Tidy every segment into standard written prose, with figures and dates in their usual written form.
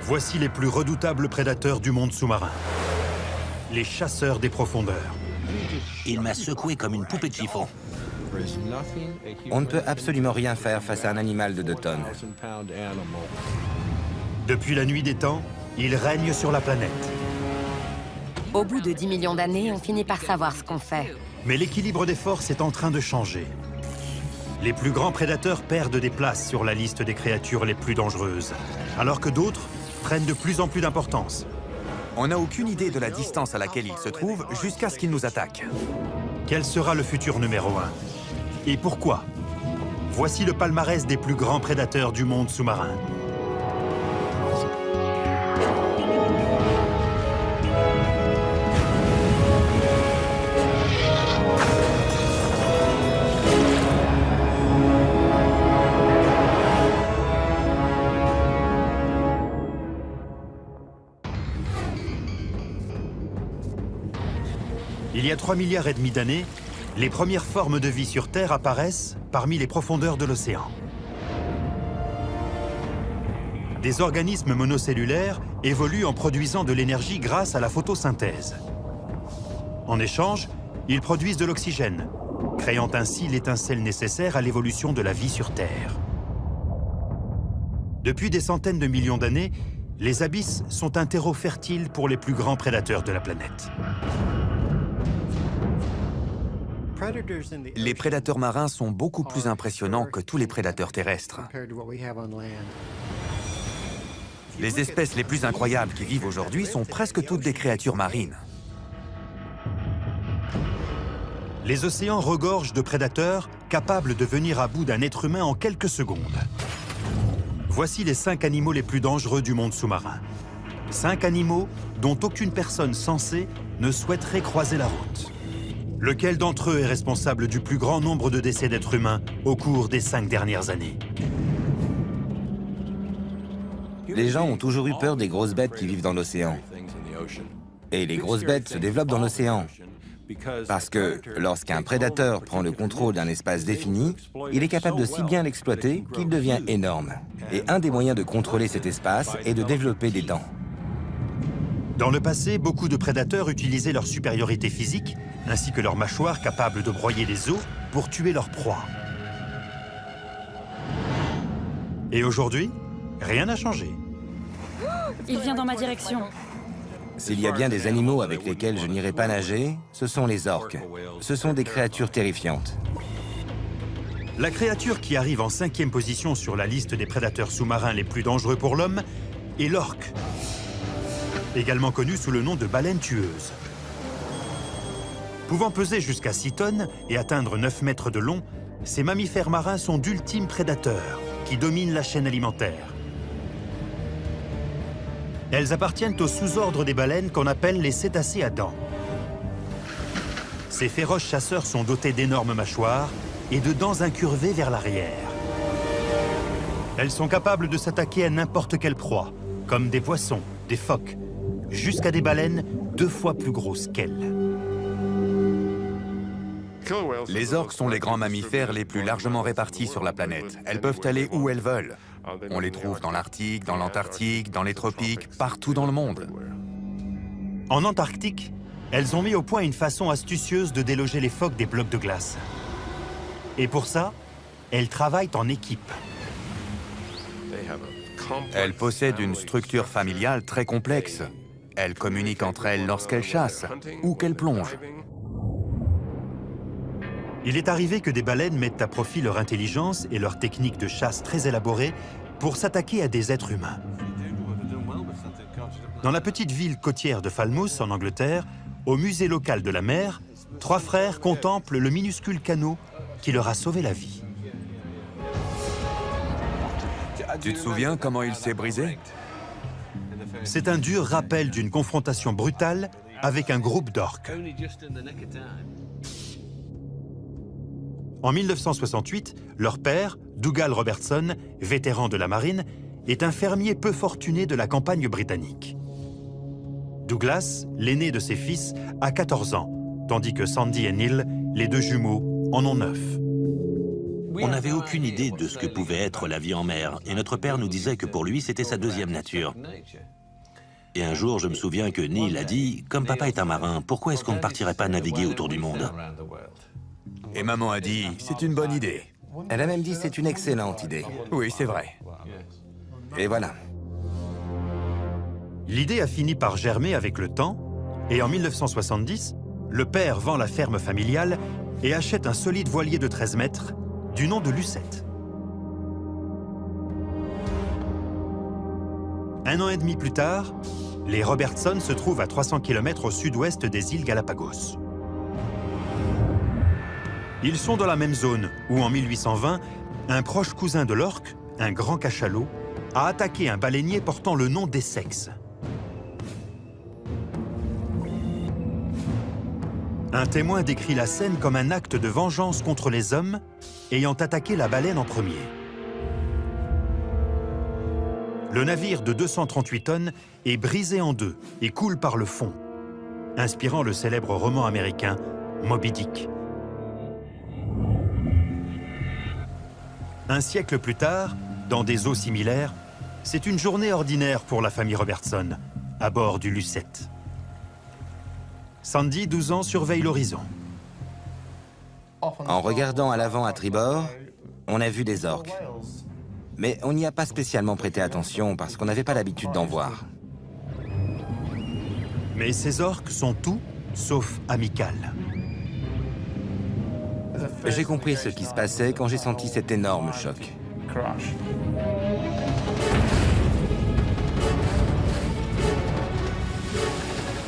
Voici les plus redoutables prédateurs du monde sous-marin. Les chasseurs des profondeurs. Il m'a secoué comme une poupée de chiffon. On ne peut absolument rien faire face à un animal de 2 tonnes. Depuis la nuit des temps, ils règnent sur la planète. Au bout de 10 millions d'années, on finit par savoir ce qu'on fait. Mais l'équilibre des forces est en train de changer. Les plus grands prédateurs perdent des places sur la liste des créatures les plus dangereuses, alors que d'autres prennent de plus en plus d'importance. On n'a aucune idée de la distance à laquelle il se trouve jusqu'à ce qu'il nous attaque. Quel sera le futur numéro 1? Et pourquoi? Voici le palmarès des plus grands prédateurs du monde sous-marin. Il y a 3,5 milliards d'années, les premières formes de vie sur Terre apparaissent parmi les profondeurs de l'océan. Des organismes monocellulaires évoluent en produisant de l'énergie grâce à la photosynthèse. En échange, ils produisent de l'oxygène, créant ainsi l'étincelle nécessaire à l'évolution de la vie sur Terre. Depuis des centaines de millions d'années, les abysses sont un terreau fertile pour les plus grands prédateurs de la planète. Les prédateurs marins sont beaucoup plus impressionnants que tous les prédateurs terrestres. Les espèces les plus incroyables qui vivent aujourd'hui sont presque toutes des créatures marines. Les océans regorgent de prédateurs capables de venir à bout d'un être humain en quelques secondes. Voici les 5 animaux les plus dangereux du monde sous-marin. 5 animaux dont aucune personne sensée ne souhaiterait croiser la route. Lequel d'entre eux est responsable du plus grand nombre de décès d'êtres humains au cours des 5 dernières années? Les gens ont toujours eu peur des grosses bêtes qui vivent dans l'océan. Et les grosses bêtes se développent dans l'océan. Parce que lorsqu'un prédateur prend le contrôle d'un espace défini, il est capable de si bien l'exploiter qu'il devient énorme. Et un des moyens de contrôler cet espace est de développer des dents. Dans le passé, beaucoup de prédateurs utilisaient leur supériorité physique, ainsi que leurs mâchoires capables de broyer les os pour tuer leur proie. Et aujourd'hui, rien n'a changé. Il vient dans ma direction. S'il y a bien des animaux avec lesquels je n'irai pas nager, ce sont les orques. Ce sont des créatures terrifiantes. La créature qui arrive en 5e position sur la liste des prédateurs sous-marins les plus dangereux pour l'homme est l'orque, également connue sous le nom de baleine tueuse. Pouvant peser jusqu'à 6 tonnes et atteindre 9 mètres de long, ces mammifères marins sont d'ultimes prédateurs qui dominent la chaîne alimentaire. Elles appartiennent au sous-ordre des baleines qu'on appelle les cétacés à dents. Ces féroces chasseurs sont dotés d'énormes mâchoires et de dents incurvées vers l'arrière. Elles sont capables de s'attaquer à n'importe quelle proie, comme des poissons, des phoques, jusqu'à des baleines 2 fois plus grosses qu'elles. Les orques sont les grands mammifères les plus largement répartis sur la planète. Elles peuvent aller où elles veulent. On les trouve dans l'Arctique, dans l'Antarctique, dans les tropiques, partout dans le monde. En Antarctique, elles ont mis au point une façon astucieuse de déloger les phoques des blocs de glace. Et pour ça, elles travaillent en équipe. Elles possèdent une structure familiale très complexe. Elles communiquent entre elles lorsqu'elles chassent ou qu'elles plongent. Il est arrivé que des baleines mettent à profit leur intelligence et leur technique de chasse très élaborée pour s'attaquer à des êtres humains. Dans la petite ville côtière de Falmouth, en Angleterre, au musée local de la mer, 3 frères contemplent le minuscule canot qui leur a sauvé la vie. Tu te souviens comment il s'est brisé? C'est un dur rappel d'une confrontation brutale avec un groupe d'orques. En 1968, leur père, Dougal Robertson, vétéran de la marine, est un fermier peu fortuné de la campagne britannique. Douglas, l'aîné de ses fils, a 14 ans, tandis que Sandy et Neil, les 2 jumeaux, en ont 9. On n'avait aucune idée de ce que pouvait être la vie en mer, et notre père nous disait que pour lui, c'était sa deuxième nature. Et un jour, je me souviens que Neil a dit « Comme papa est un marin, pourquoi est-ce qu'on ne partirait pas naviguer autour du monde ?» Et maman a dit, c'est une bonne idée. Elle a même dit c'est une excellente idée. Oui, c'est vrai. Et voilà. L'idée a fini par germer avec le temps, et en 1970, le père vend la ferme familiale et achète un solide voilier de 13 mètres du nom de Lucette. Un an et demi plus tard, les Robertson se trouvent à 300 km au sud-ouest des îles Galapagos. Ils sont dans la même zone où, en 1820, un proche cousin de l'orque, un grand cachalot, a attaqué un baleinier portant le nom d'Essex. Un témoin décrit la scène comme un acte de vengeance contre les hommes ayant attaqué la baleine en premier. Le navire de 238 tonnes est brisé en deux et coule par le fond, inspirant le célèbre roman américain Moby Dick. Un siècle plus tard, dans des eaux similaires, c'est une journée ordinaire pour la famille Robertson, à bord du Lucette. Sandy, 12 ans, surveille l'horizon. En regardant à l'avant à tribord, on a vu des orques. Mais on n'y a pas spécialement prêté attention parce qu'on n'avait pas l'habitude d'en voir. Mais ces orques sont tout sauf amicales. J'ai compris ce qui se passait quand j'ai senti cet énorme choc.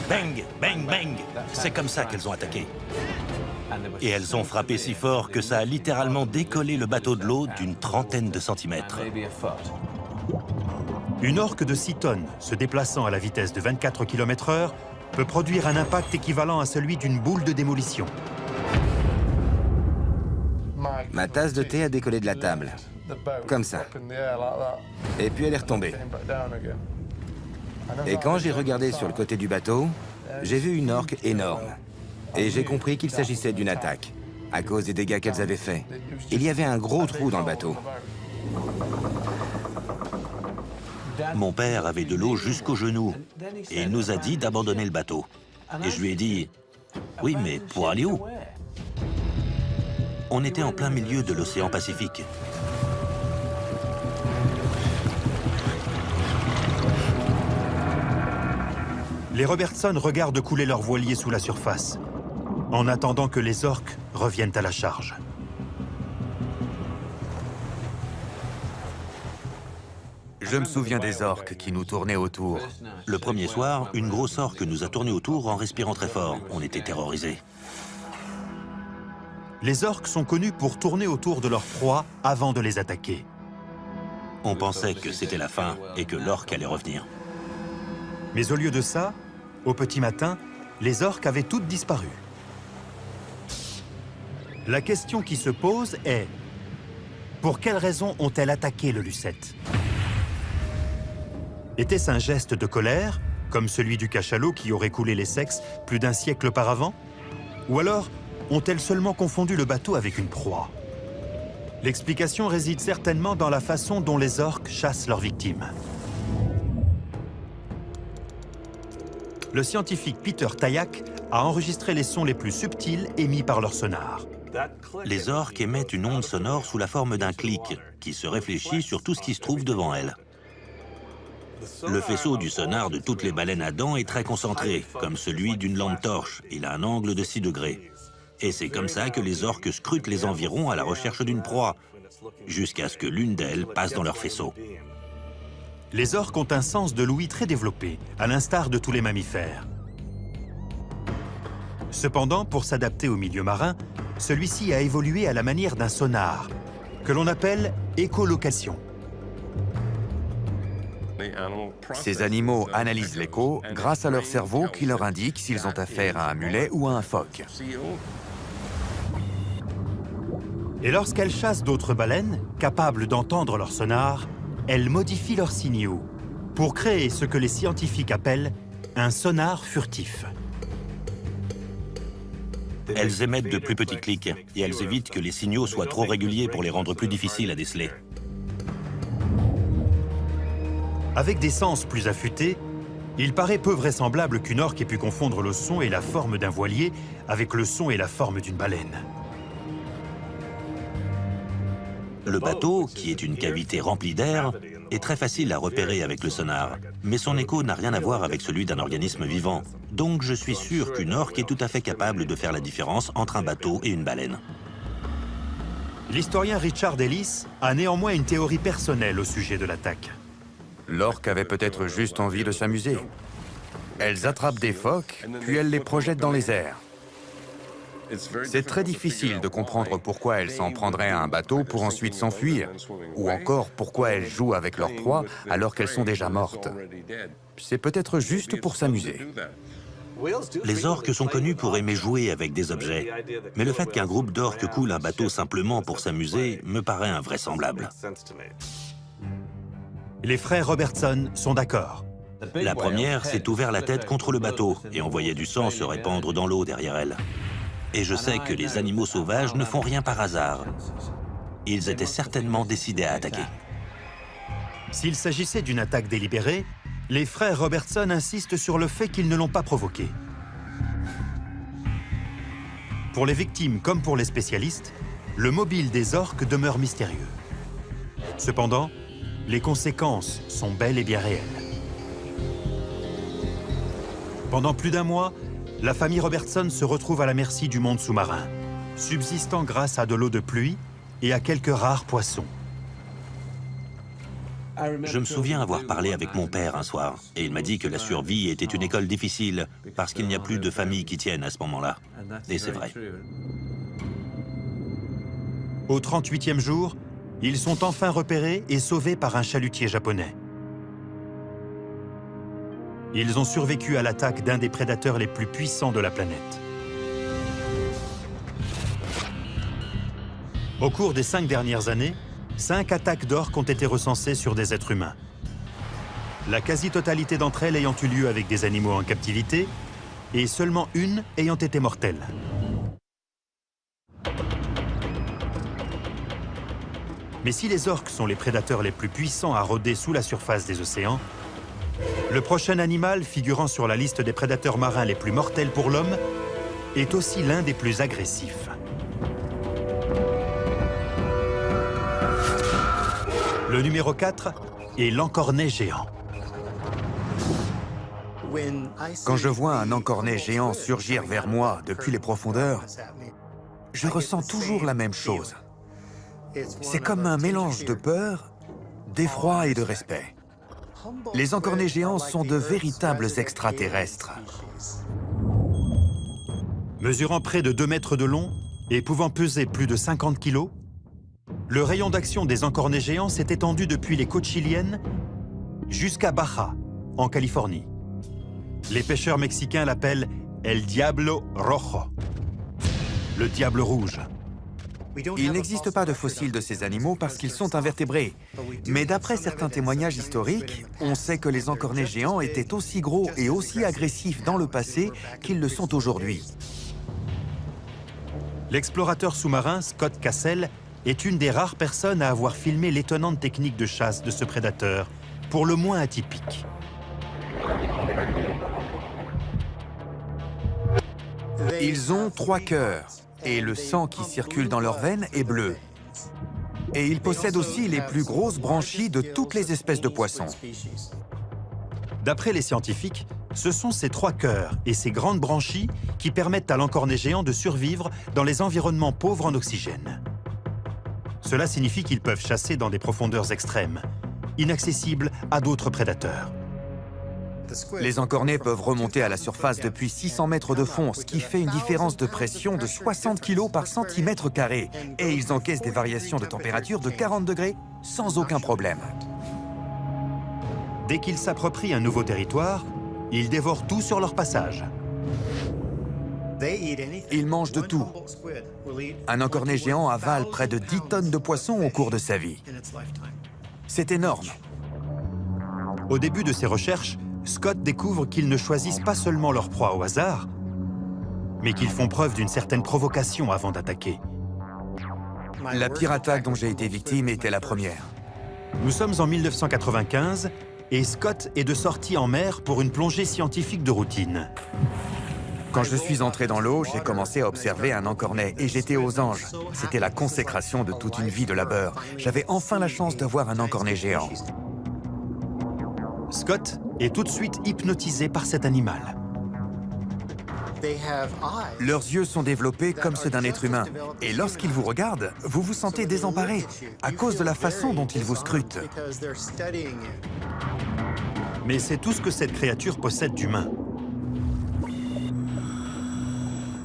Bang, bang, bang! C'est comme ça qu'elles ont attaqué. Et elles ont frappé si fort que ça a littéralement décollé le bateau de l'eau d'une trentaine de centimètres. Une orque de 6 tonnes, se déplaçant à la vitesse de 24 km/h, peut produire un impact équivalent à celui d'une boule de démolition. Ma tasse de thé a décollé de la table. Comme ça. Et puis elle est retombée. Et quand j'ai regardé sur le côté du bateau, j'ai vu une orque énorme. Et j'ai compris qu'il s'agissait d'une attaque, à cause des dégâts qu'elles avaient faits. Il y avait un gros trou dans le bateau. Mon père avait de l'eau jusqu'aux genoux et il nous a dit d'abandonner le bateau. Et je lui ai dit, oui, mais pour aller où? On était en plein milieu de l'océan Pacifique. Les Robertson regardent couler leur voilier sous la surface, en attendant que les orques reviennent à la charge. Je me souviens des orques qui nous tournaient autour. Le premier soir, une grosse orque nous a tourné autour en respirant très fort. On était terrorisés. Les orques sont connus pour tourner autour de leur proie avant de les attaquer. On pensait que c'était la fin et que l'orque allait revenir. Mais au lieu de ça, au petit matin, les orques avaient toutes disparu. La question qui se pose est: pour quelles raisons ont-elles attaqué le Lucette? Était-ce un geste de colère, comme celui du cachalot qui aurait coulé l'Essex plus d'un siècle auparavant? Ou alors ont-elles seulement confondu le bateau avec une proie? L'explication réside certainement dans la façon dont les orques chassent leurs victimes. Le scientifique Peter Tayak a enregistré les sons les plus subtils émis par leur sonar. Les orques émettent une onde sonore sous la forme d'un clic qui se réfléchit sur tout ce qui se trouve devant elles. Le faisceau du sonar de toutes les baleines à dents est très concentré, comme celui d'une lampe torche. Il a un angle de 6 degrés. Et c'est comme ça que les orques scrutent les environs à la recherche d'une proie, jusqu'à ce que l'une d'elles passe dans leur faisceau. Les orques ont un sens de l'ouïe très développé, à l'instar de tous les mammifères. Cependant, pour s'adapter au milieu marin, celui-ci a évolué à la manière d'un sonar, que l'on appelle écholocation. Ces animaux analysent l'écho grâce à leur cerveau qui leur indique s'ils ont affaire à un mulet ou à un phoque. Et lorsqu'elles chassent d'autres baleines, capables d'entendre leur sonar, elles modifient leurs signaux pour créer ce que les scientifiques appellent un sonar furtif. Elles émettent de plus petits clics et elles évitent que les signaux soient trop réguliers pour les rendre plus difficiles à déceler. Avec des sens plus affûtés, il paraît peu vraisemblable qu'une orque ait pu confondre le son et la forme d'un voilier avec le son et la forme d'une baleine. Le bateau, qui est une cavité remplie d'air, est très facile à repérer avec le sonar, mais son écho n'a rien à voir avec celui d'un organisme vivant. Donc je suis sûr qu'une orque est tout à fait capable de faire la différence entre un bateau et une baleine. L'historien Richard Ellis a néanmoins une théorie personnelle au sujet de l'attaque. L'orque avait peut-être juste envie de s'amuser. Elles attrapent des phoques, puis elles les projettent dans les airs. C'est très difficile de comprendre pourquoi elles s'en prendraient à un bateau pour ensuite s'enfuir, ou encore pourquoi elles jouent avec leur proie alors qu'elles sont déjà mortes. C'est peut-être juste pour s'amuser. Les orques sont connus pour aimer jouer avec des objets, mais le fait qu'un groupe d'orques coule un bateau simplement pour s'amuser me paraît invraisemblable. Les frères Robertson sont d'accord. La première s'est ouvert la tête contre le bateau et envoyait du sang se répandre dans l'eau derrière elle. Et je sais que les animaux sauvages ne font rien par hasard. Ils étaient certainement décidés à attaquer. S'il s'agissait d'une attaque délibérée, les frères Robertson insistent sur le fait qu'ils ne l'ont pas provoquée. Pour les victimes comme pour les spécialistes, le mobile des orques demeure mystérieux. Cependant, les conséquences sont bel et bien réelles. Pendant plus d'un mois, la famille Robertson se retrouve à la merci du monde sous-marin, subsistant grâce à de l'eau de pluie et à quelques rares poissons. Je me souviens avoir parlé avec mon père un soir, et il m'a dit que la survie était une école difficile, parce qu'il n'y a plus de familles qui tiennent à ce moment-là. Et c'est vrai. Au 38e jour, ils sont enfin repérés et sauvés par un chalutier japonais. Ils ont survécu à l'attaque d'un des prédateurs les plus puissants de la planète. Au cours des 5 dernières années, 5 attaques d'orques ont été recensées sur des êtres humains. La quasi-totalité d'entre elles ayant eu lieu avec des animaux en captivité et seulement une ayant été mortelle. Mais si les orques sont les prédateurs les plus puissants à rôder sous la surface des océans, le prochain animal figurant sur la liste des prédateurs marins les plus mortels pour l'homme est aussi l'un des plus agressifs. Le numéro 4 est l'encornet géant. Quand je vois un encornet géant surgir vers moi depuis les profondeurs, je ressens toujours la même chose. C'est comme un mélange de peur, d'effroi et de respect. Les encornets géants sont de véritables extraterrestres. Mesurant près de 2 mètres de long et pouvant peser plus de 50 kilos, le rayon d'action des encornets géants s'est étendu depuis les côtes chiliennes jusqu'à Baja, en Californie. Les pêcheurs mexicains l'appellent El Diablo Rojo, le diable rouge. Il n'existe pas de fossiles de ces animaux parce qu'ils sont invertébrés. Mais d'après certains témoignages historiques, on sait que les encornets géants étaient aussi gros et aussi agressifs dans le passé qu'ils le sont aujourd'hui. L'explorateur sous-marin Scott Cassell est une des rares personnes à avoir filmé l'étonnante technique de chasse de ce prédateur, pour le moins atypique. Ils ont 3 cœurs, et le sang qui circule dans leurs veines est bleu. Et ils possèdent aussi les plus grosses branchies de toutes les espèces de poissons. D'après les scientifiques, ce sont ces 3 cœurs et ces grandes branchies qui permettent à l'encornet géant de survivre dans les environnements pauvres en oxygène. Cela signifie qu'ils peuvent chasser dans des profondeurs extrêmes, inaccessibles à d'autres prédateurs. Les encornets peuvent remonter à la surface depuis 600 mètres de fond, ce qui fait une différence de pression de 60 kg par centimètre carré. Et ils encaissent des variations de température de 40 degrés sans aucun problème. Dès qu'ils s'approprient un nouveau territoire, ils dévorent tout sur leur passage. Ils mangent de tout. Un encornet géant avale près de 10 tonnes de poissons au cours de sa vie. C'est énorme. Au début de ses recherches, Scott découvre qu'ils ne choisissent pas seulement leur proie au hasard, mais qu'ils font preuve d'une certaine provocation avant d'attaquer. La pire attaque dont j'ai été victime était la première. Nous sommes en 1995 et Scott est de sortie en mer pour une plongée scientifique de routine. Quand je suis entré dans l'eau, j'ai commencé à observer un encornet et j'étais aux anges. C'était la consécration de toute une vie de labeur. J'avais enfin la chance de voir un encornet géant. Scott est tout de suite hypnotisé par cet animal. Leurs yeux sont développés comme ceux d'un être humain. Et lorsqu'ils vous regardent, vous vous sentez désemparé à cause de la façon dont ils vous scrutent. Mais c'est tout ce que cette créature possède d'humain.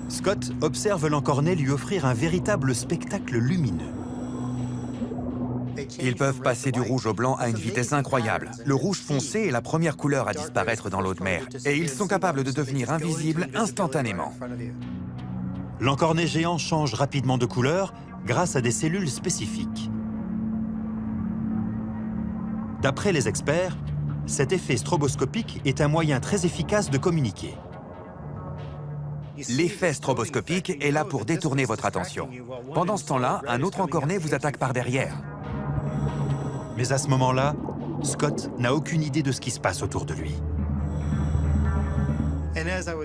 Scott observe l'encornet lui offrir un véritable spectacle lumineux. Ils peuvent passer du rouge au blanc à une vitesse incroyable. Le rouge foncé est la première couleur à disparaître dans l'eau de mer. Et ils sont capables de devenir invisibles instantanément. L'encornet géant change rapidement de couleur grâce à des cellules spécifiques. D'après les experts, cet effet stroboscopique est un moyen très efficace de communiquer. L'effet stroboscopique est là pour détourner votre attention. Pendant ce temps-là, un autre encornet vous attaque par derrière. Mais à ce moment-là, Scott n'a aucune idée de ce qui se passe autour de lui.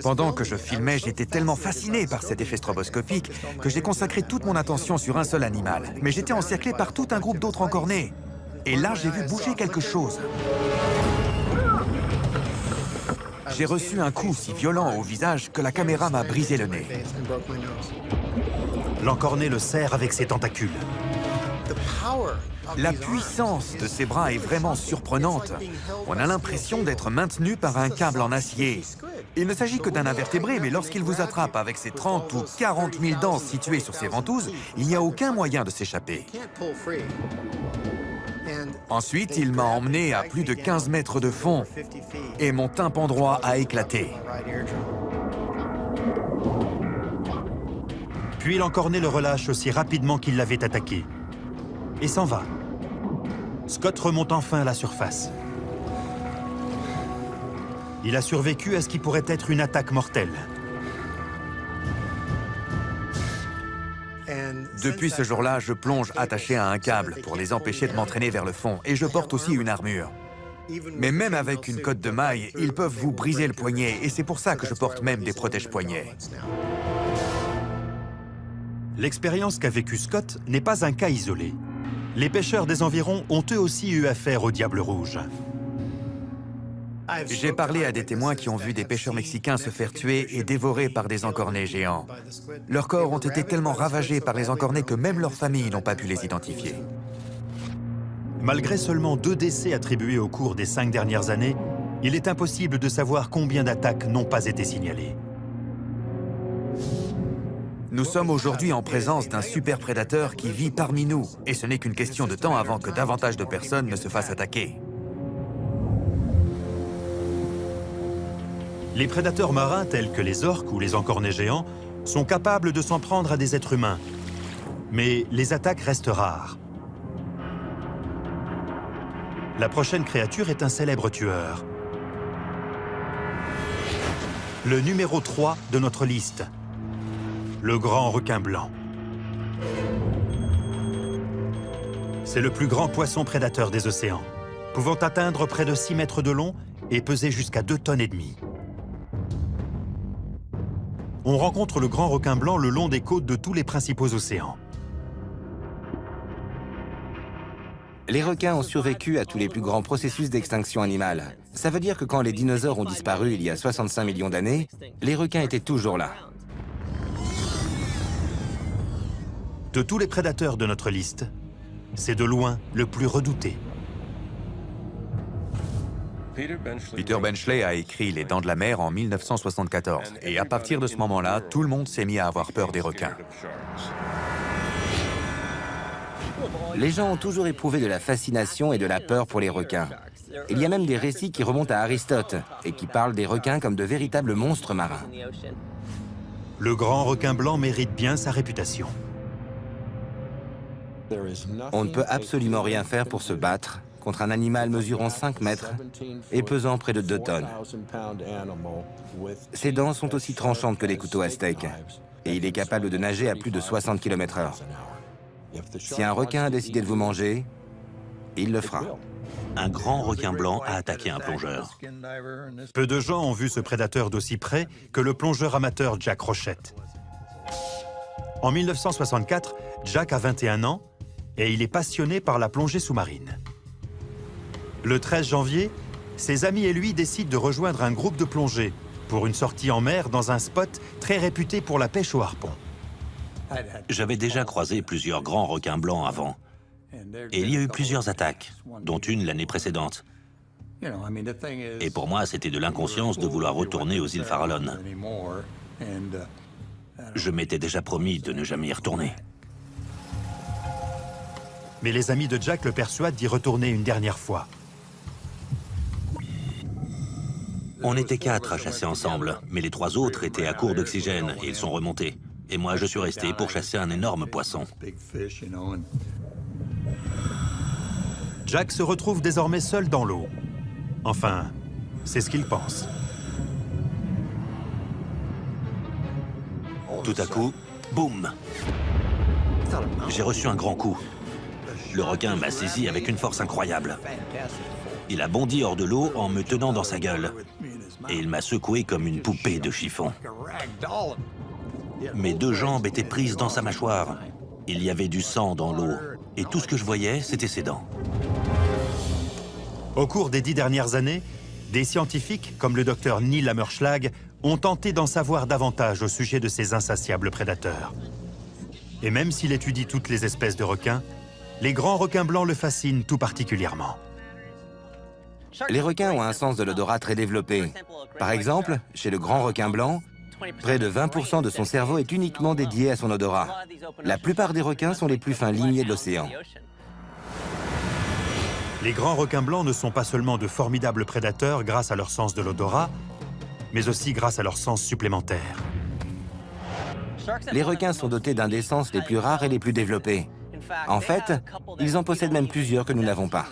Pendant que je filmais, j'étais tellement fasciné par cet effet stroboscopique que j'ai consacré toute mon attention sur un seul animal. Mais j'étais encerclé par tout un groupe d'autres encornets. Et là, j'ai vu bouger quelque chose. J'ai reçu un coup si violent au visage que la caméra m'a brisé le nez. L'encornet le serre avec ses tentacules. La puissance de ses bras est vraiment surprenante. On a l'impression d'être maintenu par un câble en acier. Il ne s'agit que d'un invertébré, mais lorsqu'il vous attrape avec ses 30 ou 40 000 dents situées sur ses ventouses, il n'y a aucun moyen de s'échapper. Ensuite, il m'a emmené à plus de 15 mètres de fond et mon tympan droit a éclaté. Puis l'encornet le relâche aussi rapidement qu'il l'avait attaqué et s'en va. Scott remonte enfin à la surface. Il a survécu à ce qui pourrait être une attaque mortelle. Depuis ce jour-là, je plonge attaché à un câble pour les empêcher de m'entraîner vers le fond et je porte aussi une armure. Mais même avec une cotte de maille, ils peuvent vous briser le poignet et c'est pour ça que je porte même des protège-poignets. L'expérience qu'a vécue Scott n'est pas un cas isolé. Les pêcheurs des environs ont eux aussi eu affaire au diable rouge. J'ai parlé à des témoins qui ont vu des pêcheurs mexicains se faire tuer et dévorer par des encornets géants. Leurs corps ont été tellement ravagés par les encornets que même leurs familles n'ont pas pu les identifier. Malgré seulement 2 décès attribués au cours des 5 dernières années, il est impossible de savoir combien d'attaques n'ont pas été signalées. Nous sommes aujourd'hui en présence d'un super prédateur qui vit parmi nous, et ce n'est qu'une question de temps avant que davantage de personnes ne se fassent attaquer. Les prédateurs marins tels que les orques ou les encornets géants sont capables de s'en prendre à des êtres humains. Mais les attaques restent rares. La prochaine créature est un célèbre tueur. Le numéro 3 de notre liste. Le grand requin blanc. C'est le plus grand poisson prédateur des océans, pouvant atteindre près de 6 mètres de long et peser jusqu'à 2,5 tonnes. On rencontre le grand requin blanc le long des côtes de tous les principaux océans. Les requins ont survécu à tous les plus grands processus d'extinction animale. Ça veut dire que quand les dinosaures ont disparu il y a 65 millions d'années, les requins étaient toujours là. De tous les prédateurs de notre liste, c'est de loin le plus redouté. Peter Benchley a écrit Les Dents de la mer en 1974. Et à partir de ce moment-là, tout le monde s'est mis à avoir peur des requins. Les gens ont toujours éprouvé de la fascination et de la peur pour les requins. Il y a même des récits qui remontent à Aristote et qui parlent des requins comme de véritables monstres marins. Le grand requin blanc mérite bien sa réputation. On ne peut absolument rien faire pour se battre contre un animal mesurant 5 mètres et pesant près de 2 tonnes. Ses dents sont aussi tranchantes que des couteaux aztèques et il est capable de nager à plus de 60 km/h. Si un requin a décidé de vous manger, il le fera. Un grand requin blanc a attaqué un plongeur. Peu de gens ont vu ce prédateur d'aussi près que le plongeur amateur Jack Rochette. En 1964, Jack a 21 ans et il est passionné par la plongée sous-marine. Le 13 janvier, ses amis et lui décident de rejoindre un groupe de plongée pour une sortie en mer dans un spot très réputé pour la pêche au harpon. J'avais déjà croisé plusieurs grands requins blancs avant. Et il y a eu plusieurs attaques, dont une l'année précédente. Et pour moi, c'était de l'inconscience de vouloir retourner aux îles Farallon. Je m'étais déjà promis de ne jamais y retourner. Mais les amis de Jack le persuadent d'y retourner une dernière fois. On était 4 à chasser ensemble, mais les 3 autres étaient à court d'oxygène et ils sont remontés. Et moi, je suis resté pour chasser un énorme poisson. Jack se retrouve désormais seul dans l'eau. Enfin, c'est ce qu'il pense. Tout à coup, boum! J'ai reçu un grand coup. Le requin m'a saisi avec une force incroyable. Il a bondi hors de l'eau en me tenant dans sa gueule. Et il m'a secoué comme une poupée de chiffon. Mes 2 jambes étaient prises dans sa mâchoire. Il y avait du sang dans l'eau. Et tout ce que je voyais, c'était ses dents. Au cours des 10 dernières années, des scientifiques, comme le docteur Neil Hammerschlag, ont tenté d'en savoir davantage au sujet de ces insatiables prédateurs. Et même s'il étudie toutes les espèces de requins, les grands requins blancs le fascinent tout particulièrement. Les requins ont un sens de l'odorat très développé. Par exemple, chez le grand requin blanc, près de 20% de son cerveau est uniquement dédié à son odorat. La plupart des requins sont les plus fins limiers de l'océan. Les grands requins blancs ne sont pas seulement de formidables prédateurs grâce à leur sens de l'odorat, mais aussi grâce à leur sens supplémentaire. Les requins sont dotés d'un des sens les plus rares et les plus développés. En fait, ils en possèdent même plusieurs que nous n'avons pas.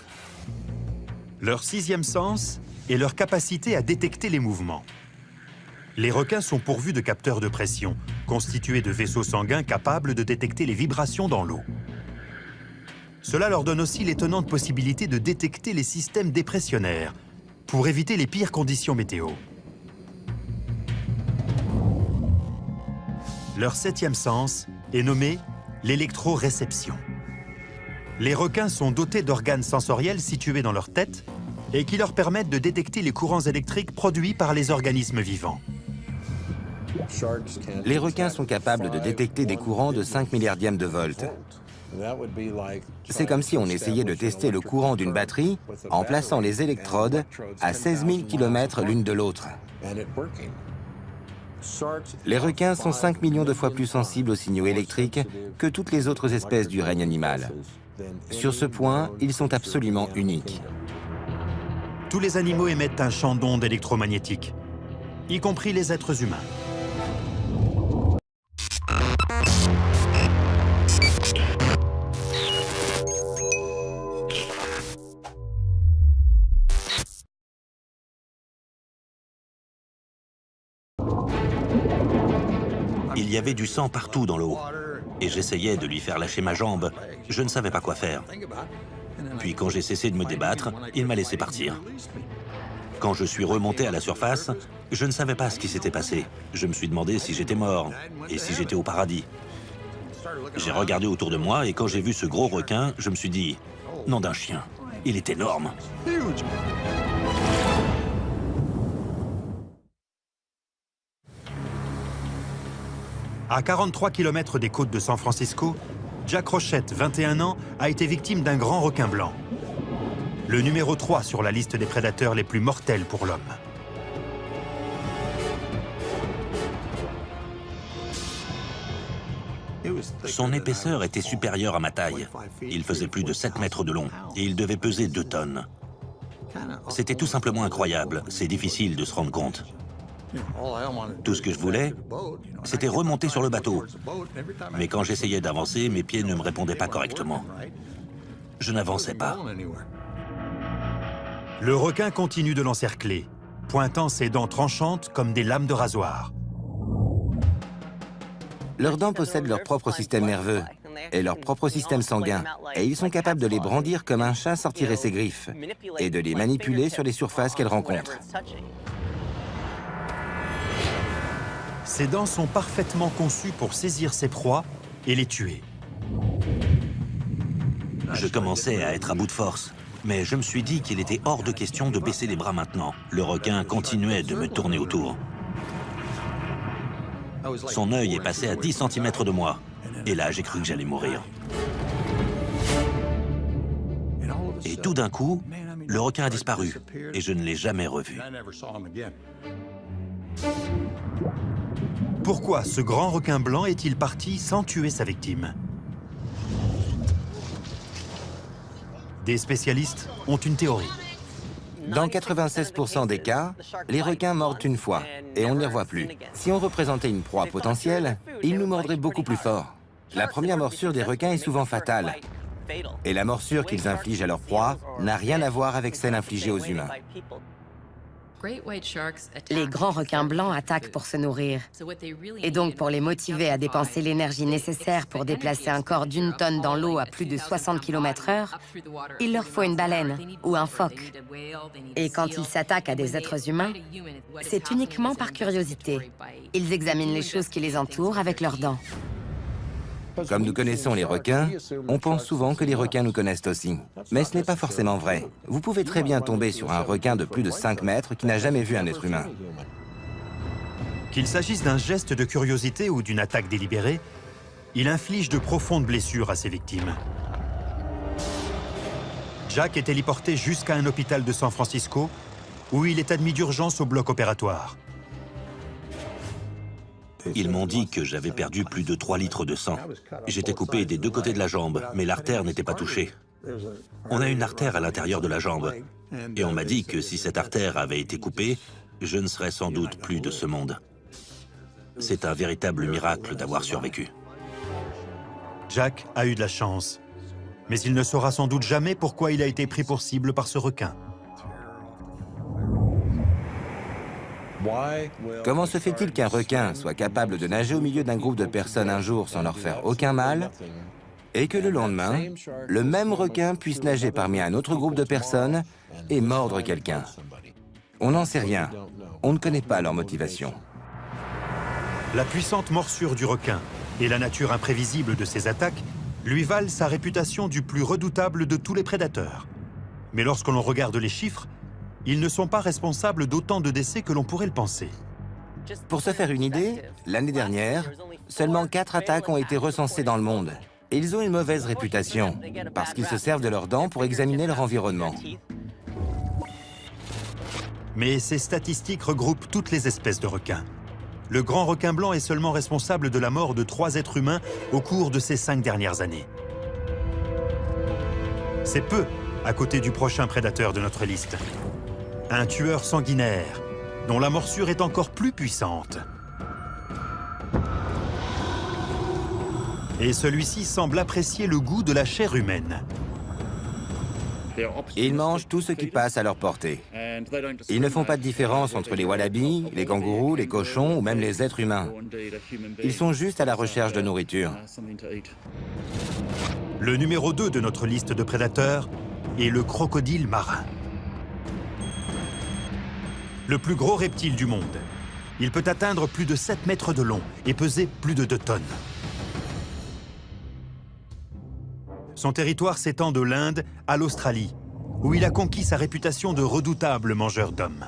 Leur 6e sens est leur capacité à détecter les mouvements. Les requins sont pourvus de capteurs de pression, constitués de vaisseaux sanguins capables de détecter les vibrations dans l'eau. Cela leur donne aussi l'étonnante possibilité de détecter les systèmes dépressionnaires pour éviter les pires conditions météo. Leur 7e sens est nommé l'électroréception. Les requins sont dotés d'organes sensoriels situés dans leur tête et qui leur permettent de détecter les courants électriques produits par les organismes vivants. Les requins sont capables de détecter des courants de 5 milliardièmes de volts. C'est comme si on essayait de tester le courant d'une batterie en plaçant les électrodes à 16 000 km l'une de l'autre. Les requins sont 5 millions de fois plus sensibles aux signaux électriques que toutes les autres espèces du règne animal. Sur ce point, ils sont absolument uniques. Tous les animaux émettent un champ d'ondes électromagnétiques, y compris les êtres humains. Il y avait du sang partout dans l'eau. Et j'essayais de lui faire lâcher ma jambe. Je ne savais pas quoi faire. Puis quand j'ai cessé de me débattre, il m'a laissé partir. Quand je suis remonté à la surface, je ne savais pas ce qui s'était passé. Je me suis demandé si j'étais mort et si j'étais au paradis. J'ai regardé autour de moi et quand j'ai vu ce gros requin, je me suis dit, nom d'un chien, il est énorme. À 43 km des côtes de San Francisco, Jack Rochette, 21 ans, a été victime d'un grand requin blanc. Le numéro 3 sur la liste des prédateurs les plus mortels pour l'homme. Son épaisseur était supérieure à ma taille. Il faisait plus de 7 mètres de long et il devait peser 2 tonnes. C'était tout simplement incroyable. C'est difficile de se rendre compte. Tout ce que je voulais, c'était remonter sur le bateau. Mais quand j'essayais d'avancer, mes pieds ne me répondaient pas correctement. Je n'avançais pas. Le requin continue de l'encercler, pointant ses dents tranchantes comme des lames de rasoir. Leurs dents possèdent leur propre système nerveux et leur propre système sanguin, et ils sont capables de les brandir comme un chat sortirait ses griffes et de les manipuler sur les surfaces qu'elles rencontrent. Ses dents sont parfaitement conçues pour saisir ses proies et les tuer. Je commençais à être à bout de force, mais je me suis dit qu'il était hors de question de baisser les bras maintenant. Le requin continuait de me tourner autour. Son œil est passé à 10 cm de moi. Et là, j'ai cru que j'allais mourir. Et tout d'un coup, le requin a disparu. Et je ne l'ai jamais revu. Pourquoi ce grand requin blanc est-il parti sans tuer sa victime? Des spécialistes ont une théorie. Dans 96% des cas, les requins mordent une fois et on ne les revoit plus. Si on représentait une proie potentielle, ils nous mordraient beaucoup plus fort. La première morsure des requins est souvent fatale. Et la morsure qu'ils infligent à leur proie n'a rien à voir avec celle infligée aux humains. Les grands requins blancs attaquent pour se nourrir. Et donc, pour les motiver à dépenser l'énergie nécessaire pour déplacer un corps d'1 tonne dans l'eau à plus de 60 km/h, il leur faut une baleine ou un phoque. Et quand ils s'attaquent à des êtres humains, c'est uniquement par curiosité. Ils examinent les choses qui les entourent avec leurs dents. Comme nous connaissons les requins, on pense souvent que les requins nous connaissent aussi. Mais ce n'est pas forcément vrai. Vous pouvez très bien tomber sur un requin de plus de 5 mètres qui n'a jamais vu un être humain. Qu'il s'agisse d'un geste de curiosité ou d'une attaque délibérée, il inflige de profondes blessures à ses victimes. Jack est téléporté jusqu'à un hôpital de San Francisco où il est admis d'urgence au bloc opératoire. Ils m'ont dit que j'avais perdu plus de 3 litres de sang. J'étais coupé des 2 côtés de la jambe, mais l'artère n'était pas touchée. On a une artère à l'intérieur de la jambe. Et on m'a dit que si cette artère avait été coupée, je ne serais sans doute plus de ce monde. C'est un véritable miracle d'avoir survécu. Jack a eu de la chance, mais il ne saura sans doute jamais pourquoi il a été pris pour cible par ce requin. Comment se fait-il qu'un requin soit capable de nager au milieu d'un groupe de personnes un jour sans leur faire aucun mal, et que le lendemain, le même requin puisse nager parmi un autre groupe de personnes et mordre quelqu'un? On n'en sait rien. On ne connaît pas leur motivation. La puissante morsure du requin et la nature imprévisible de ses attaques lui valent sa réputation du plus redoutable de tous les prédateurs. Mais lorsque l'on regarde les chiffres, ils ne sont pas responsables d'autant de décès que l'on pourrait le penser. Pour se faire une idée, l'année dernière, seulement 4 attaques ont été recensées dans le monde. Et ils ont une mauvaise réputation, parce qu'ils se servent de leurs dents pour examiner leur environnement. Mais ces statistiques regroupent toutes les espèces de requins. Le grand requin blanc est seulement responsable de la mort de 3 êtres humains au cours de ces 5 dernières années. C'est peu à côté du prochain prédateur de notre liste. Un tueur sanguinaire, dont la morsure est encore plus puissante. Et celui-ci semble apprécier le goût de la chair humaine. Ils mangent tout ce qui passe à leur portée. Ils ne font pas de différence entre les wallabies, les kangourous, les cochons ou même les êtres humains. Ils sont juste à la recherche de nourriture. Le numéro 2 de notre liste de prédateurs est le crocodile marin. Le plus gros reptile du monde. Il peut atteindre plus de 7 mètres de long et peser plus de 2 tonnes. Son territoire s'étend de l'Inde à l'Australie, où il a conquis sa réputation de redoutable mangeur d'hommes.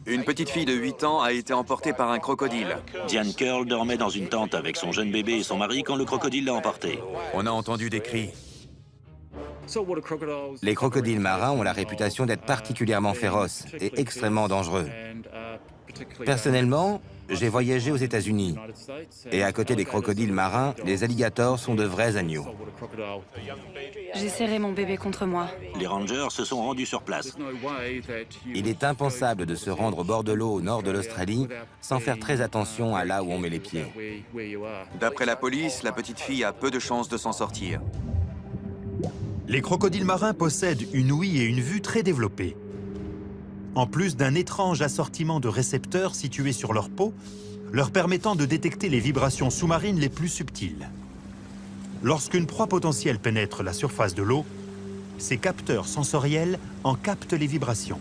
Une petite fille de 8 ans a été emportée par un crocodile. Diane Curl dormait dans une tente avec son jeune bébé et son mari quand le crocodile l'a emporté. On a entendu des cris. Les crocodiles marins ont la réputation d'être particulièrement féroces et extrêmement dangereux. Personnellement, j'ai voyagé aux États-Unis. Et à côté des crocodiles marins, les alligators sont de vrais agneaux. J'ai serré mon bébé contre moi. Les rangers se sont rendus sur place. Il est impensable de se rendre au bord de l'eau au nord de l'Australie sans faire très attention à là où on met les pieds. D'après la police, la petite fille a peu de chances de s'en sortir. Les crocodiles marins possèdent une ouïe et une vue très développées. En plus d'un étrange assortiment de récepteurs situés sur leur peau, leur permettant de détecter les vibrations sous-marines les plus subtiles. Lorsqu'une proie potentielle pénètre la surface de l'eau, ces capteurs sensoriels en captent les vibrations.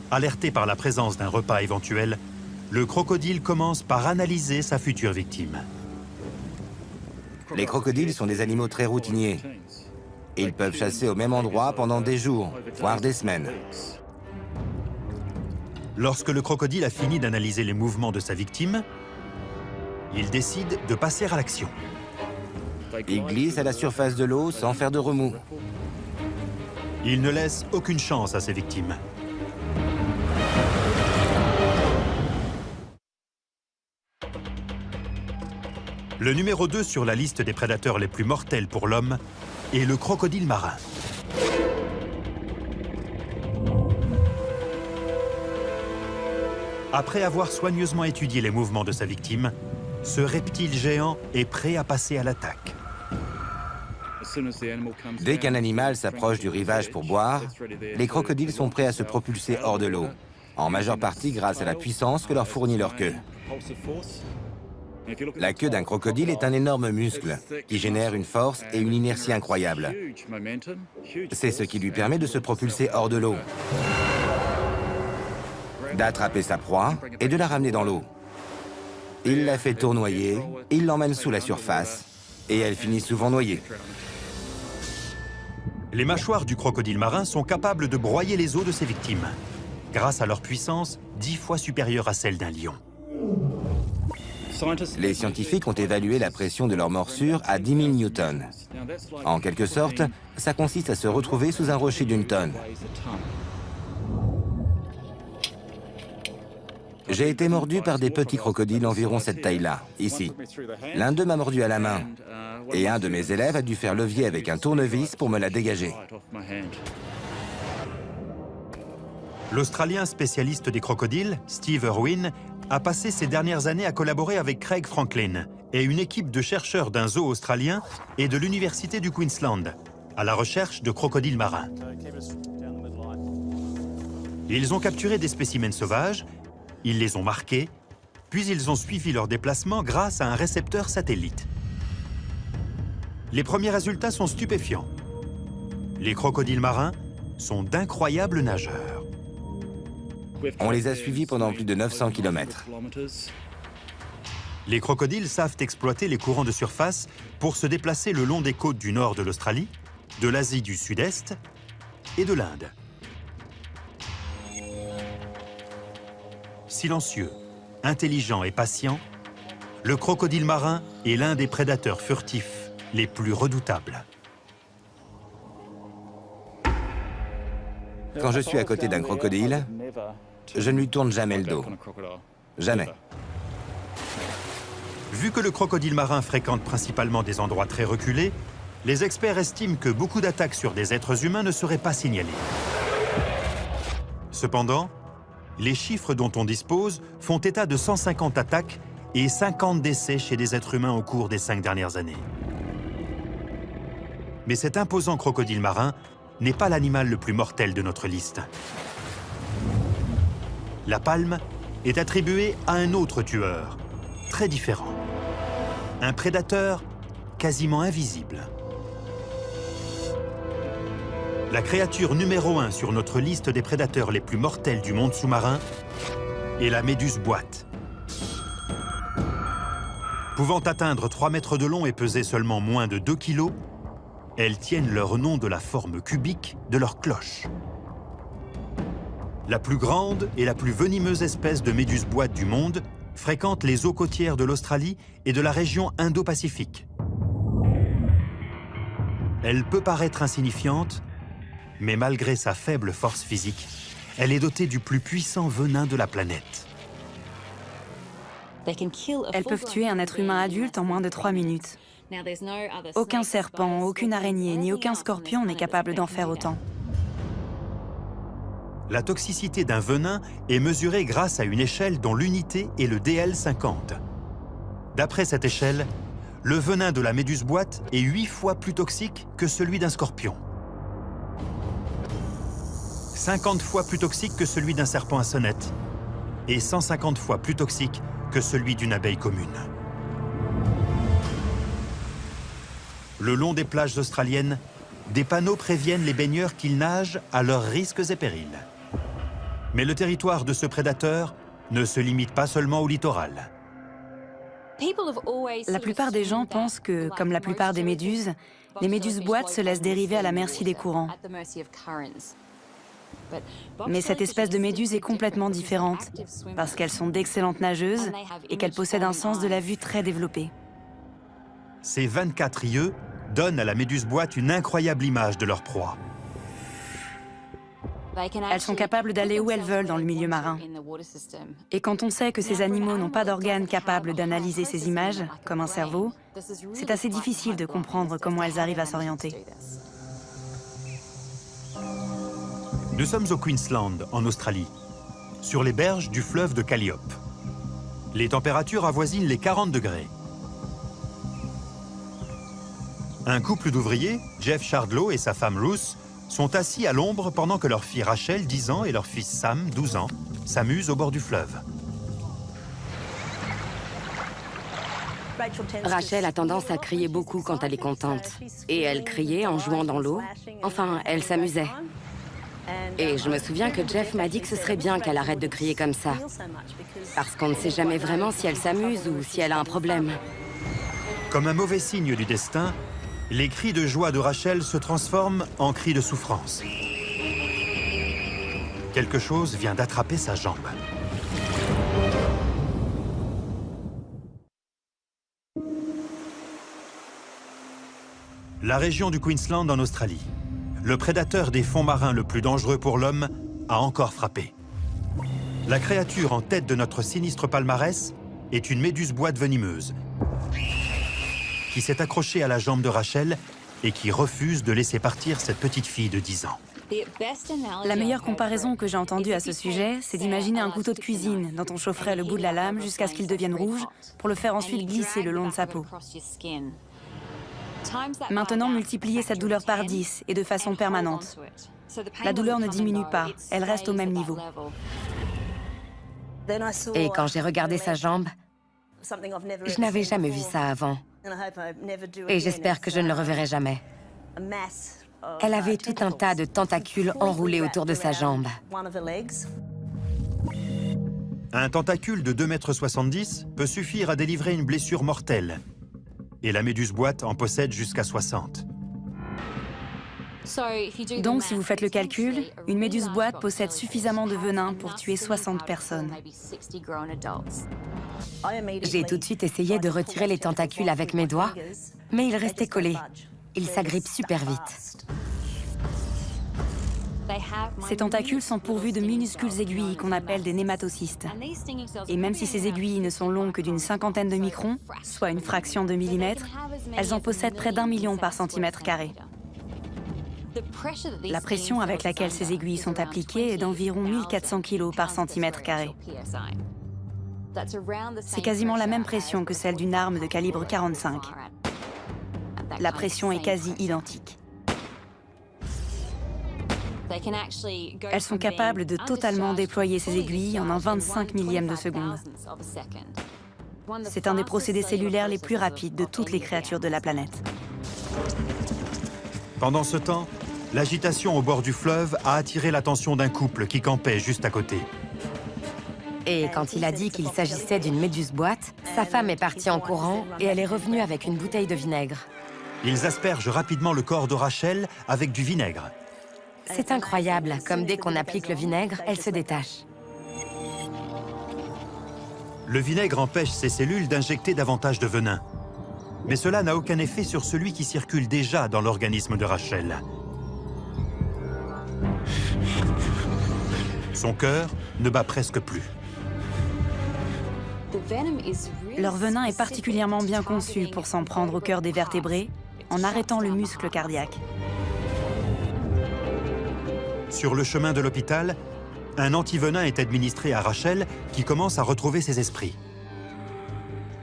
Alerté par la présence d'un repas éventuel, le crocodile commence par analyser sa future victime. Les crocodiles sont des animaux très routiniers. Ils peuvent chasser au même endroit pendant des jours, voire des semaines. Lorsque le crocodile a fini d'analyser les mouvements de sa victime, il décide de passer à l'action. Il glisse à la surface de l'eau sans faire de remous. Il ne laisse aucune chance à ses victimes. Le numéro 2 sur la liste des prédateurs les plus mortels pour l'homme est le crocodile marin. Après avoir soigneusement étudié les mouvements de sa victime, ce reptile géant est prêt à passer à l'attaque. Dès qu'un animal s'approche du rivage pour boire, les crocodiles sont prêts à se propulser hors de l'eau, en majeure partie grâce à la puissance que leur fournit leur queue. La queue d'un crocodile est un énorme muscle qui génère une force et une inertie incroyables. C'est ce qui lui permet de se propulser hors de l'eau, d'attraper sa proie et de la ramener dans l'eau. Il la fait tournoyer, il l'emmène sous la surface et elle finit souvent noyée. Les mâchoires du crocodile marin sont capables de broyer les os de ses victimes, grâce à leur puissance 10 fois supérieure à celle d'un lion. Les scientifiques ont évalué la pression de leur morsure à 10 000 newtons. En quelque sorte, ça consiste à se retrouver sous un rocher d'une tonne. J'ai été mordu par des petits crocodiles environ cette taille-là, ici. L'un d'eux m'a mordu à la main, et un de mes élèves a dû faire levier avec un tournevis pour me la dégager. L'Australien spécialiste des crocodiles, Steve Irwin, a passé ces dernières années à collaborer avec Craig Franklin et une équipe de chercheurs d'un zoo australien et de l'Université du Queensland, à la recherche de crocodiles marins. Ils ont capturé des spécimens sauvages, ils les ont marqués, puis ils ont suivi leur déplacement grâce à un récepteur satellite. Les premiers résultats sont stupéfiants. Les crocodiles marins sont d'incroyables nageurs. On les a suivis pendant plus de 900 km. Les crocodiles savent exploiter les courants de surface pour se déplacer le long des côtes du nord de l'Australie, de l'Asie du Sud-Est et de l'Inde. Silencieux, intelligent et patient, le crocodile marin est l'un des prédateurs furtifs les plus redoutables. Quand je suis à côté d'un crocodile, je ne lui tourne jamais le dos. Jamais. Vu que le crocodile marin fréquente principalement des endroits très reculés, les experts estiment que beaucoup d'attaques sur des êtres humains ne seraient pas signalées. Cependant, les chiffres dont on dispose font état de 150 attaques et 50 décès chez des êtres humains au cours des 5 dernières années. Mais cet imposant crocodile marin n'est pas l'animal le plus mortel de notre liste. La palme est attribuée à un autre tueur, très différent. Un prédateur quasiment invisible. La créature numéro 1 sur notre liste des prédateurs les plus mortels du monde sous-marin est la méduse boîte. Pouvant atteindre 3 mètres de long et peser seulement moins de 2 kilos, elles tiennent leur nom de la forme cubique de leur cloche. La plus grande et la plus venimeuse espèce de méduse boîte du monde fréquente les eaux côtières de l'Australie et de la région Indo-Pacifique. Elle peut paraître insignifiante, mais malgré sa faible force physique, elle est dotée du plus puissant venin de la planète. Elles peuvent tuer un être humain adulte en moins de 3 minutes. Aucun serpent, aucune araignée, ni aucun scorpion n'est capable d'en faire autant. La toxicité d'un venin est mesurée grâce à une échelle dont l'unité est le DL50. D'après cette échelle, le venin de la méduse-boîte est 8 fois plus toxique que celui d'un scorpion. 50 fois plus toxique que celui d'un serpent à sonnette. Et 150 fois plus toxique que celui d'une abeille commune. Le long des plages australiennes, des panneaux préviennent les baigneurs qu'ils nagent à leurs risques et périls. Mais le territoire de ce prédateur ne se limite pas seulement au littoral. La plupart des gens pensent que, comme la plupart des méduses, les méduses-boîtes se laissent dériver à la merci des courants. Mais cette espèce de méduse est complètement différente, parce qu'elles sont d'excellentes nageuses et qu'elles possèdent un sens de la vue très développé. Ces 24 yeux donnent à la méduse-boîte une incroyable image de leur proie. Elles sont capables d'aller où elles veulent dans le milieu marin. Et quand on sait que ces animaux n'ont pas d'organes capables d'analyser ces images, comme un cerveau, c'est assez difficile de comprendre comment elles arrivent à s'orienter. Nous sommes au Queensland, en Australie, sur les berges du fleuve de Calliope. Les températures avoisinent les 40 degrés. Un couple d'ouvriers, Jeff Chardlow et sa femme Ruth, sont assis à l'ombre pendant que leur fille Rachel, 10 ans, et leur fils Sam, 12 ans, s'amusent au bord du fleuve. Rachel a tendance à crier beaucoup quand elle est contente. Et elle criait en jouant dans l'eau. Enfin, elle s'amusait. Et je me souviens que Jeff m'a dit que ce serait bien qu'elle arrête de crier comme ça. Parce qu'on ne sait jamais vraiment si elle s'amuse ou si elle a un problème. Comme un mauvais signe du destin, les cris de joie de Rachel se transforment en cris de souffrance. Quelque chose vient d'attraper sa jambe. La région du Queensland en Australie. Le prédateur des fonds marins le plus dangereux pour l'homme a encore frappé. La créature en tête de notre sinistre palmarès est une méduse-boîte venimeuse qui s'est accrochée à la jambe de Rachel et qui refuse de laisser partir cette petite fille de 10 ans. La meilleure comparaison que j'ai entendue à ce sujet, c'est d'imaginer un couteau de cuisine dont on chaufferait le bout de la lame jusqu'à ce qu'il devienne rouge pour le faire ensuite glisser le long de sa peau. Maintenant, multipliez cette douleur par 10 et de façon permanente. La douleur ne diminue pas, elle reste au même niveau. Et quand j'ai regardé sa jambe, je n'avais jamais vu ça avant. Et j'espère que je ne le reverrai jamais. Elle avait tout un tas de tentacules enroulés autour de sa jambe. Un tentacule de 2,70 m peut suffire à délivrer une blessure mortelle. Et la méduse-boîte en possède jusqu'à 60. Donc, si vous faites le calcul, une méduse-boîte possède suffisamment de venin pour tuer 60 personnes. J'ai tout de suite essayé de retirer les tentacules avec mes doigts, mais ils restaient collés. Ils s'agrippent super vite. Ces tentacules sont pourvus de minuscules aiguilles qu'on appelle des nématocystes. Et même si ces aiguilles ne sont longues que d'une cinquantaine de microns, soit une fraction de millimètre, elles en possèdent près d'1 million par centimètre carré. La pression avec laquelle ces aiguilles sont appliquées est d'environ 1400 kg par centimètre carré. C'est quasiment la même pression que celle d'une arme de calibre 45. La pression est quasi identique. Elles sont capables de totalement déployer ces aiguilles en un 25 millième de seconde. C'est un des procédés cellulaires les plus rapides de toutes les créatures de la planète. Pendant ce temps, l'agitation au bord du fleuve a attiré l'attention d'un couple qui campait juste à côté. Et quand il a dit qu'il s'agissait d'une méduse-boîte, sa femme est partie en courant et elle est revenue avec une bouteille de vinaigre. Ils aspergent rapidement le corps de Rachel avec du vinaigre. C'est incroyable, comme dès qu'on applique le vinaigre, elle se détache. Le vinaigre empêche ces cellules d'injecter davantage de venin. Mais cela n'a aucun effet sur celui qui circule déjà dans l'organisme de Rachel. Son cœur ne bat presque plus. Leur venin est particulièrement bien conçu pour s'en prendre au cœur des vertébrés, en arrêtant le muscle cardiaque. Sur le chemin de l'hôpital, un antivenin est administré à Rachel qui commence à retrouver ses esprits.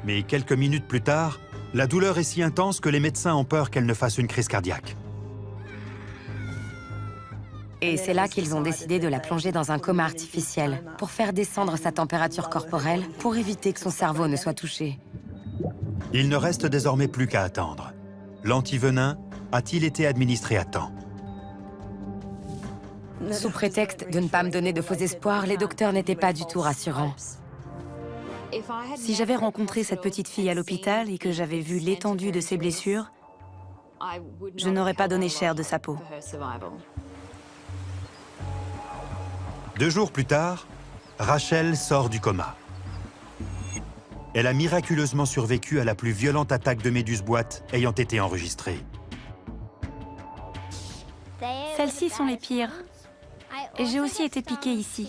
Mais quelques minutes plus tard, La douleur est si intense que les médecins ont peur qu'elle ne fasse une crise cardiaque. Et c'est là qu'ils ont décidé de la plonger dans un coma artificiel pour faire descendre sa température corporelle pour éviter que son cerveau ne soit touché. Il ne reste désormais plus qu'à attendre. L'antivenin a-t-il été administré à temps? Sous prétexte de ne pas me donner de faux espoirs, les docteurs n'étaient pas du tout rassurants. Si j'avais rencontré cette petite fille à l'hôpital et que j'avais vu l'étendue de ses blessures, je n'aurais pas donné cher de sa peau. 2 jours plus tard, Rachel sort du coma. Elle a miraculeusement survécu à la plus violente attaque de méduse-boîte ayant été enregistrée. Celles-ci sont les pires. Et j'ai aussi été piquée ici.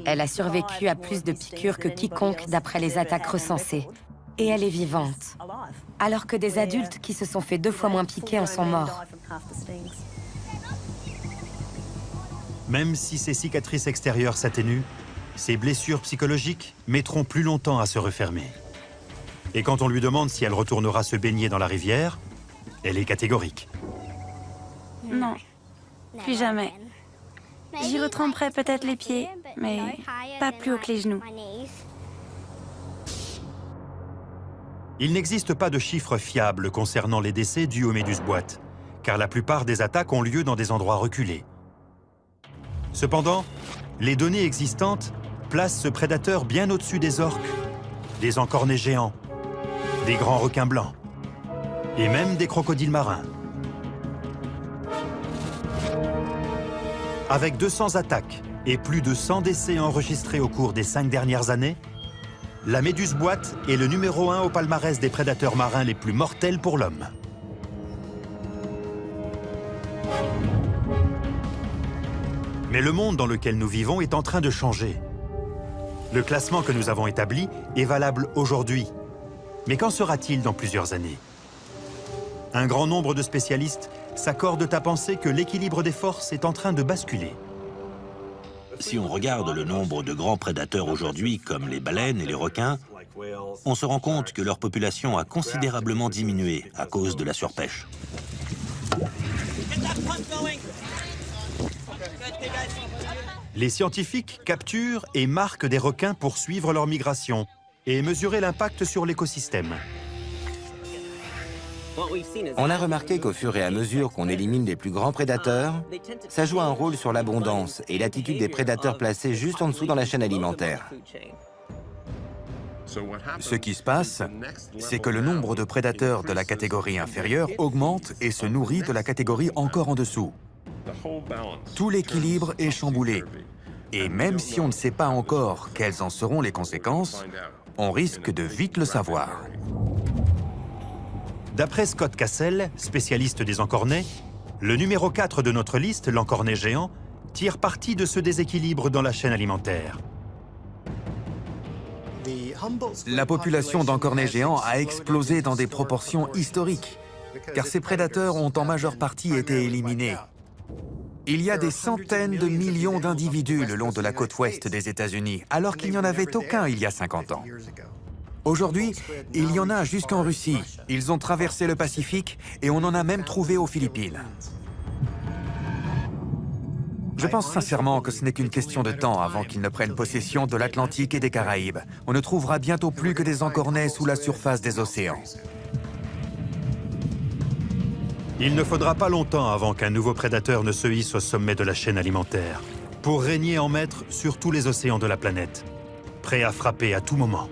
Elle a survécu à plus de piqûres que quiconque d'après les attaques recensées. Et elle est vivante. Alors que des adultes qui se sont fait 2 fois moins piquer en sont morts. Même si ses cicatrices extérieures s'atténuent, ses blessures psychologiques mettront plus longtemps à se refermer. Et quand on lui demande si elle retournera se baigner dans la rivière, elle est catégorique. Non, plus jamais. J'y retremperai peut-être les pieds, mais pas plus haut que les genoux. Il n'existe pas de chiffres fiables concernant les décès dus aux méduses-boîtes, car la plupart des attaques ont lieu dans des endroits reculés. Cependant, les données existantes placent ce prédateur bien au-dessus des orques, des encornets géants, des grands requins blancs et même des crocodiles marins. Avec 200 attaques et plus de 100 décès enregistrés au cours des 5 dernières années, la méduse-boîte est le numéro 1 au palmarès des prédateurs marins les plus mortels pour l'homme. Mais le monde dans lequel nous vivons est en train de changer. Le classement que nous avons établi est valable aujourd'hui. Mais qu'en sera-t-il dans plusieurs années? Un grand nombre de spécialistes s'accordent à penser que l'équilibre des forces est en train de basculer. Si on regarde le nombre de grands prédateurs aujourd'hui, comme les baleines et les requins, on se rend compte que leur population a considérablement diminué à cause de la surpêche. Les scientifiques capturent et marquent des requins pour suivre leur migration et mesurer l'impact sur l'écosystème. On a remarqué qu'au fur et à mesure qu'on élimine les plus grands prédateurs, ça joue un rôle sur l'abondance et l'attitude des prédateurs placés juste en dessous dans la chaîne alimentaire. Ce qui se passe, c'est que le nombre de prédateurs de la catégorie inférieure augmente et se nourrit de la catégorie encore en dessous. Tout l'équilibre est chamboulé. Et même si on ne sait pas encore quelles en seront les conséquences, on risque de vite le savoir. D'après Scott Cassell, spécialiste des encornets, le numéro 4 de notre liste, l'encornet géant, tire parti de ce déséquilibre dans la chaîne alimentaire. La population d'encornets géants a explosé dans des proportions historiques, car ces prédateurs ont en majeure partie été éliminés. Il y a des centaines de millions d'individus le long de la côte ouest des États-Unis, alors qu'il n'y en avait aucun il y a 50 ans. Aujourd'hui, il y en a jusqu'en Russie. Ils ont traversé le Pacifique et on en a même trouvé aux Philippines. Je pense sincèrement que ce n'est qu'une question de temps avant qu'ils ne prennent possession de l'Atlantique et des Caraïbes. On ne trouvera bientôt plus que des encornets sous la surface des océans. Il ne faudra pas longtemps avant qu'un nouveau prédateur ne se hisse au sommet de la chaîne alimentaire, pour régner en maître sur tous les océans de la planète, prêt à frapper à tout moment.